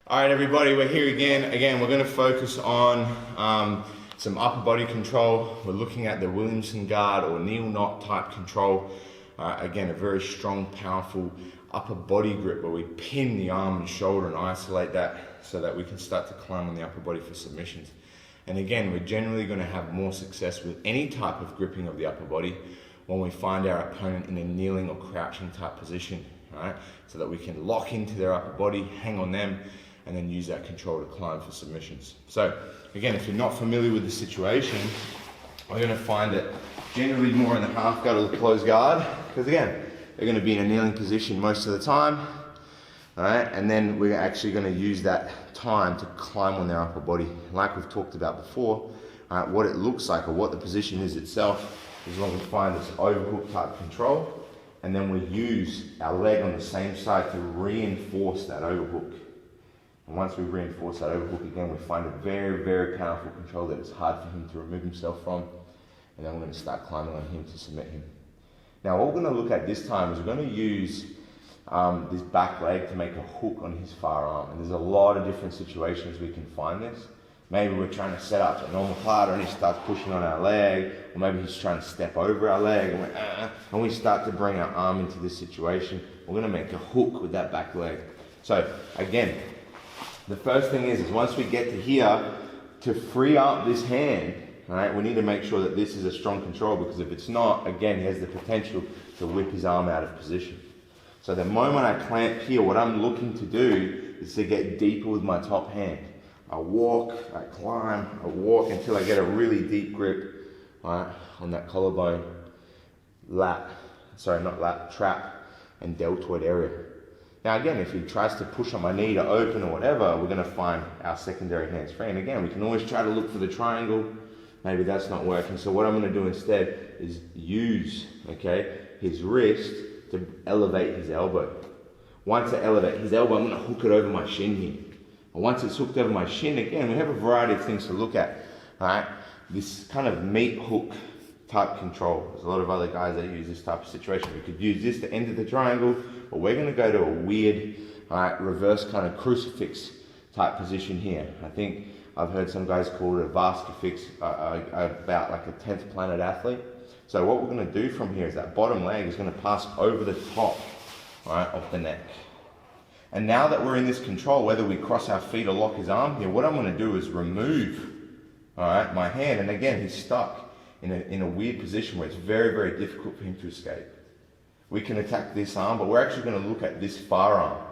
All right, everybody, we're here again. Again, we're going to focus on some upper body control. We're looking at the Williamson guard or knee knot type control. Again, a very strong, powerful upper body grip where we pin the arm and shoulder and isolate that so that we can start to climb on the upper body for submissions. And again, we're generally going to have more success with any type of gripping of the upper body when we find our opponent in a kneeling or crouching type position, right? So that we can lock into their upper body, hang on them, and then use that control to climb for submissions. So again, if you're not familiar with the situation, we're going to find it generally more in the half guard or the closed guard, because again, they're going to be in a kneeling position most of the time, all right? And then we're actually going to use that time to climb on their upper body. Like we've talked about before, what it looks like or what the position is itself, as long as we find this overhook type control, and then we use our leg on the same side to reinforce that overhook. And once we reinforce that overhook again, we find a very, very powerful control that it's hard for him to remove himself from. And then we're going to start climbing on him to submit him. Now what we're going to look at this time is we're going to use this back leg to make a hook on his far arm. And there's a lot of different situations we can find this. Maybe we're trying to set up a normal platter and he starts pushing on our leg, or maybe he's trying to step over our leg, and we start to bring our arm into this situation. We're going to make a hook with that back leg. So again, the first thing is once we get to here, to free up this hand, all right, we need to make sure that this is a strong control, because if it's not, again, he has the potential to whip his arm out of position. So the moment I clamp here, what I'm looking to do is to get deeper with my top hand. I walk, I climb, I walk until I get a really deep grip, all right, on that collarbone, trap and deltoid area. Now again, if he tries to push on my knee to open or whatever, we're going to find our secondary hands free. And again, we can always try to look for the triangle. Maybe that's not working. So what I'm going to do instead is use, okay, his wrist to elevate his elbow. Once I elevate his elbow, I'm going to hook it over my shin here. And once it's hooked over my shin, again, we have a variety of things to look at. All right, this kind of meat hook type control. There's a lot of other guys that use this type of situation. We could use this to enter the triangle, but we're going to go to a weird, reverse kind of crucifix type position here. I think I've heard some guys call it a Vasquefix, about like a 10th planet athlete. So what we're going to do from here is that bottom leg is going to pass over the top, right, of the neck. And now that we're in this control, whether we cross our feet or lock his arm here, what I'm going to do is remove, all right, my hand. And again, he's stuck in a weird position where it's very, very difficult for him to escape. We can attack this arm, but we're actually going to look at this far arm.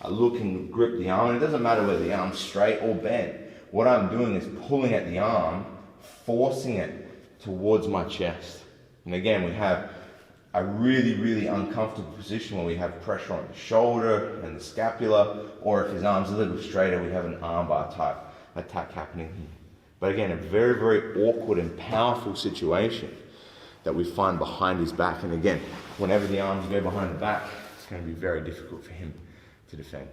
I look and grip the arm, and it doesn't matter whether the arm's straight or bent. What I'm doing is pulling at the arm, forcing it towards my chest. And again, we have a really, really uncomfortable position where we have pressure on the shoulder and the scapula, or if his arm's a little straighter, we have an armbar type attack happening here. But again, a very, very awkward and powerful situation that we find behind his back. And again, whenever the arms go behind the back, it's going to be very difficult for him to defend.